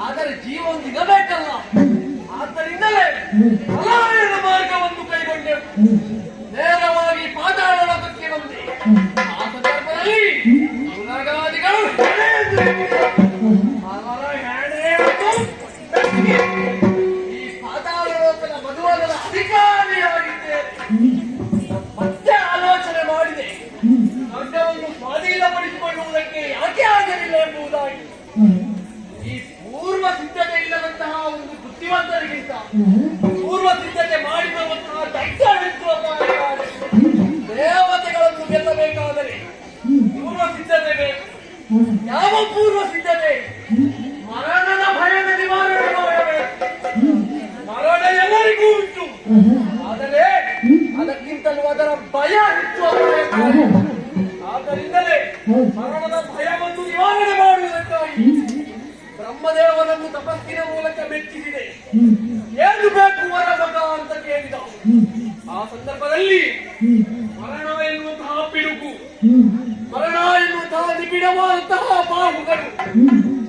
ಆದರೆ ಜೀವ ಸಿಗಬೇಕಲ್ಲ, ಆದ್ದರಿಂದಲೇ ಮಾರ್ಗವನ್ನು ಕೈಗೊಂಡೆವು. ನೇರವಾಗಿ ಪಾತಾಳ ಲೋಕಕ್ಕೆ ಬಂದೆ. ಆ ಸಂದರ್ಭದಲ್ಲಿ ಉಲಗಾದಿಗಳು ಈ ಪಾತಾಳ ಲೋಕದ ಮಧುವನದ ಅಧಿಕಾರಿಯಾಗಿದ್ದೇನೆ. ಮತ್ತೆ ಆಲೋಚನೆ ಮಾಡಿದೆ, ದೊಡ್ಡವನ್ನು ಸ್ವಾಧೀನಪಡಿಸಿಕೊಳ್ಳುವುದಕ್ಕೆ ಯಾಕೆ ಆಗಲಿಲ್ಲ ಎಂಬುದಾಗಿ. ಈ ಪೂರ್ವ ಸಿದ್ಧತೆ ಇಲ್ಲದಂತಹ ಒಂದು ಬುದ್ಧಿವಂತರಿಗಿಂತ ಪೂರ್ವ ಸಿದ್ಧತೆ ಮಾಡಿರುವಂತಹ ದೇವತೆಗಳನ್ನು ಗೆಲ್ಲಬೇಕಾದರೆ ಪೂರ್ವ ಸಿದ್ಧತೆ ಬೇಕು. ಯಾವ ಪೂರ್ವ ಸಿದ್ಧತೆ? ಮರಣದ ಭಯದ ನಿವಾರಣೆ ಮಾಡಬೇಕು. ಮರಣ ಎಲ್ಲರಿಗೂ ಉಂಟು, ಆದರೆ ಅದಕ್ಕಿಂತಲೂ ಅದರ ಭಯ ಹೆಚ್ಚು. ಆದ್ದರಿಂದಲೇ ಮರಣದ ಭಯವನ್ನು ನಿವಾರಣೆ ಮಾಡುವುದಕ್ಕಾಗಿ ಬ್ರಹ್ಮದೇವನನ್ನು ತಪಸ್ಸಿನ ಮೂಲಕ ಮೆಚ್ಚಿಸಿದೆ. ಏನು ಬೇಕು ವರ ಮಗ ಅಂತ ಕೇಳಿದ. ಆ ಸಂದರ್ಭದಲ್ಲಿ ಮರಣ ಎನ್ನುವಂತಹ ಪಿಡುಗು, ಮರಣ ಎನ್ನುವಂತಹ ನಿಬಿಡವಾದಂತಹ ಬಾಹುಗಳು,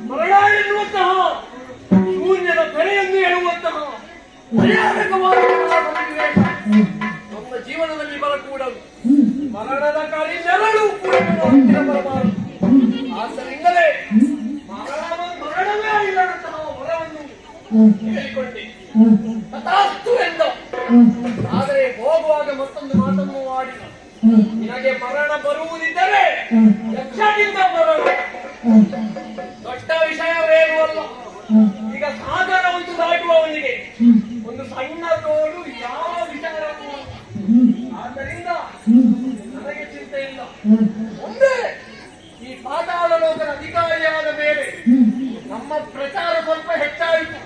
ಮರಣ ಎನ್ನುವಂತಹ ಶೂನ್ಯದ ಬೆಲೆಯನ್ನು ಹೇಳುವಂತಹ ಭಯಾನಕವಾದಂತಹ ಸನ್ನಿವೇಶ ನಮ್ಮ ಜೀವನದಲ್ಲಿ ಬರಕೂಡದು. ಮರಣದ ಕಾಲಿ ನೆರಳು ಕೂಡ ಬರಬಾರದು. ಆದ್ದರಿಂದಲೇ ಮರಣವೇ ಇಲ್ಲದಂತಹ ವರವನ್ನು ಹೇಳಿಕೊಂಡೆ. ತಥಾಸ್ತು ಎಂದ. ಆದರೆ ಹೋಗುವಾಗ ಮತ್ತೊಂದು ಮಾತನ್ನು ಆಡಿದ. ನಿನಗೆ ಮರಣ ಬರುವುದಿದ್ದರೆ ಯಕ್ಷನಿಂದ ಬರಲು ದೊಡ್ಡ ವಿಷಯವೇನೂ ಅಲ್ಲ. ಈಗ ಸಾಗರ ಒಂದು ದಾಟುವವನಿಗೆ ಒಂದು ಸಣ್ಣ ತೋಡು ಯಾವ ವಿಚಾರವೂ. ಆದ್ದರಿಂದ ನನಗೆ ಚಿಂತೆ ಇಲ್ಲ. ಒಂದೇ ಈ ಪಾತಾಳ ಲೋಕದ ಅಧಿಕಾರಿಯಾದ ಮೇಲೆ ನಮ್ಮ ಪ್ರಚಾರ ಸ್ವಲ್ಪ ಹೆಚ್ಚಾಯಿತು.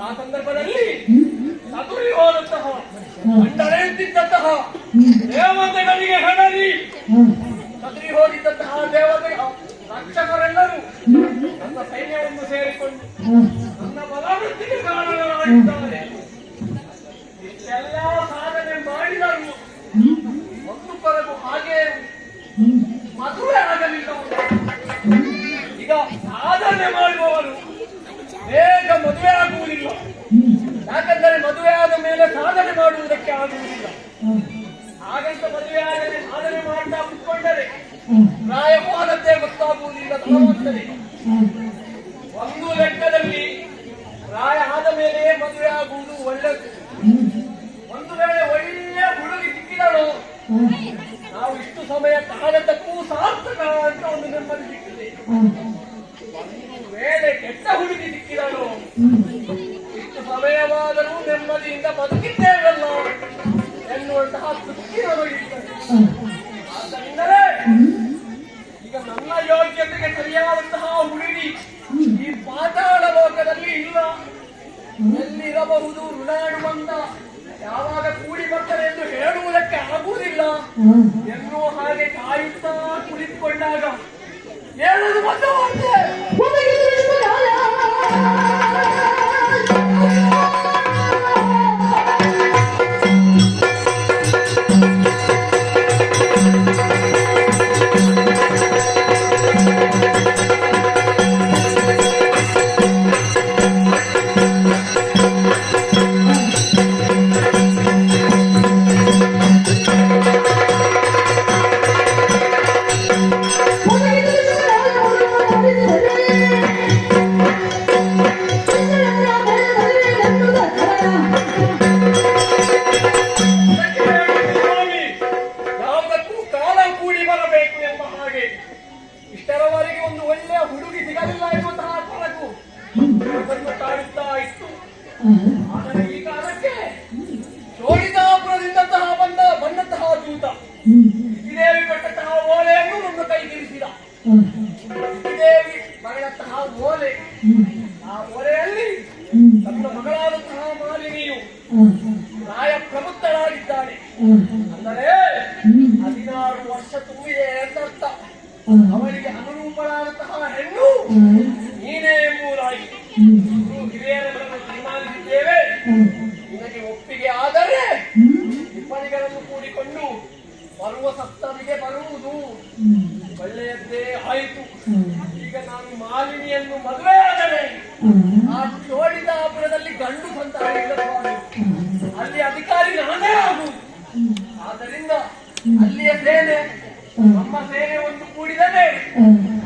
ಆ ಸಂದರ್ಭದಲ್ಲಿ ಸದುರಿ ಹೋದಂತಹ ಅಂಡರೆಂತಿದ್ದಂತಹ ದೇವತೆಗಳಿಗೆ ಹೆಣರಿ ಸದುರಿ ಹೋಗಿದ್ದಂತಹ ದೇವತೆಗಳ ರಕ್ಷಕರೆಲ್ಲರೂ ನನ್ನ ಸೈನ್ಯವನ್ನು ಸೇರಿಕೊಂಡು ನನ್ನ ಬಲವೃತ್ತಿಗೆ ಕಾರಣರಾಗಿದ್ದಾರೆ. ಇಷ್ಟೆಲ್ಲ ಸಾಧನೆ ಮಾಡಿದರು ಒಂದು ಕೊರಗು ಸಾಧನೆ ಮಾಡುವವರು ಬೇಗ ಮದುವೆ ಆಗುವುದಿಲ್ಲ. ಯಾಕಂದರೆ ಮದುವೆ ಆದ ಮೇಲೆ ಸಾಧನೆ ಮಾಡುವುದಕ್ಕೆ ಆಗುವುದಿಲ್ಲ. ಹಾಗಂತ ಮದುವೆ ಆಗದೆ ಸಾಧನೆ ಮಾಡ್ತಾ ಕುತ್ಕೊಂಡರೆ ಪ್ರಾಯವಾದದ್ದೇ ಗೊತ್ತಾಗುವುದಿಲ್ಲ, ತಡವಾಗ್ತದೆ. ಒಂದು ಲೆಕ್ಕದಲ್ಲಿ ಪ್ರಾಯ ಆದ ಮೇಲೆ ಮದುವೆ ಆಗುವುದು ಒಳ್ಳೆಯದು. ಒಂದು ವೇಳೆ ಒಳ್ಳೆಯ ಹುಡುಗಿ ಸಿಕ್ಕಿದಳು, ನಾವು ಇಷ್ಟು ಸಮಯ ಕಾಲದಕ್ಕೂ ಸಾರ್ಥಕ ಅಂತ ಒಂದು ನೆಮ್ಮದಿ ಸಿಕ್ಕಿದೆ. ಒಂದು ವೇಳೆ ಕೆಟ್ಟ ಹುಡುಗಿ ಸಿಕ್ಕಿದಳು, ಇಷ್ಟು ಸಮಯವಾದರೂ ನೆಮ್ಮದಿಯಿಂದ ಬದುಕಿದ್ದೇವಲ್ಲ ಎನ್ನುವಂತಹ ತೃಪ್ತಿ ನಮಗಿರ್ತದೆ. ಆದ್ದರಿಂದಲೇ ಈಗ ನನ್ನ ಯೋಗ್ಯತೆಗೆ ಸರಿಯಾದಂತಹ ಹುಡುಗಿ ಈ ಪಾತಾಳ ಲೋಕದಲ್ಲಿ ಇಲ್ಲ. ಎಲ್ಲಿರಬಹುದು ಋಣಾಡುವಂತ, ಯಾವಾಗ ಕೂಡಿ ಬರ್ತಾರೆ ಎಂದು ಹೇಳುವುದಕ್ಕೆ ಆಗುವುದಿಲ್ಲ ಎನ್ನುವ ಹಾಗೆ ಕಾಯುತ್ತಾ ಕುಳಿತುಕೊಂಡಾಗ ಹೇಳುವುದು ಬಂದವಂತೆ. ಇಷ್ಟರವರೆಗೆ ಒಂದು ಒಳ್ಳೆಯ ಹುಡುಗಿ ಸಿಗಲಿಲ್ಲ ಎನ್ನುವಂತಹ ಕೊರಗು ಅದನ್ನು ಕಾಡುತ್ತಾ ಇತ್ತು. ಆದರೆ ಈ ಕಾಲಕ್ಕೆ ಶೋಣಿತಾಪುರದಿಂದಂತಹ ಬಂದಂತಹ ದೂತ ಶ್ರೀದೇವಿ ಕೊಟ್ಟಂತಹ ಓಲೆಯನ್ನು ನನ್ನ ಕೈಗಿರಿಸಿದ. ಶ್ರೀದೇವಿ ಮಗಳಂತಹ ಓಲೆ, ಆ ಓಲೆಯಲ್ಲಿ ತನ್ನ ಮಗಳಾದಂತಹ ಮಾಲಿನಿಯು ಪ್ರಾಯ ಪ್ರಬುದ್ಧಳಾಗಿದ್ದಾಳೆ. ಅಂದರೆ 16 ವರ್ಷ ತುಂಬಿದೆ ಎಂದರ್ಥ. ಅವಳಿಗೆ ಅನುರೂಪಳಾದಂತಹ ಹೆಣ್ಣು ನೀನೇ ಎಂಬುದಾಗಿ ಹಿರಿಯರನ್ನು ತೀರ್ಮಾನಿಸಿದ್ದೇವೆ. ನಿನಗೆ ಒಪ್ಪಿಗೆ ಆದರೆ ಇಬ್ಬರಿಗಳನ್ನು ಕೂಡಿಕೊಂಡು ಬರುವ ಸಪ್ತಮಿಗೆ ಬರುವುದು ಒಳ್ಳೆಯದ್ದೇ ಆಯಿತು. ಈಗ ನಾನು ಮಾಲಿನಿಯನ್ನು ಮದುವೆ ಆದರೆ ಆ ಚೋಡಿದಾಪುರದಲ್ಲಿ ಗಂಡು ಸಂತಾನ ಇಲ್ಲವಾಗುವುದು, ಅಲ್ಲಿ ಅಧಿಕಾರಿ ನಾನೇ ಆಗುವುದು. ಆದ್ದರಿಂದ ಅಲ್ಲಿಯ ಸೇನೆ ನಮ್ಮ ಸೇನೆ ಒಂದು ಕೂಡಿದರೆ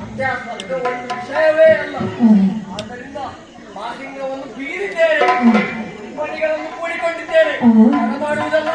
ಅತ್ಯಾಸದ ಒಂದು ವಿಷಯವೇ ಅಲ್ಲ. ಆದ್ದರಿಂದ ಮಾಲಿಂಗವನ್ನು ಬೀರಿದ್ದೇನೆ, ಇಬ್ಬರಿಗಳನ್ನು ಕೂಡಿಕೊಂಡಿದ್ದೇನೆ, ಮಾಡುವುದಲ್ಲ.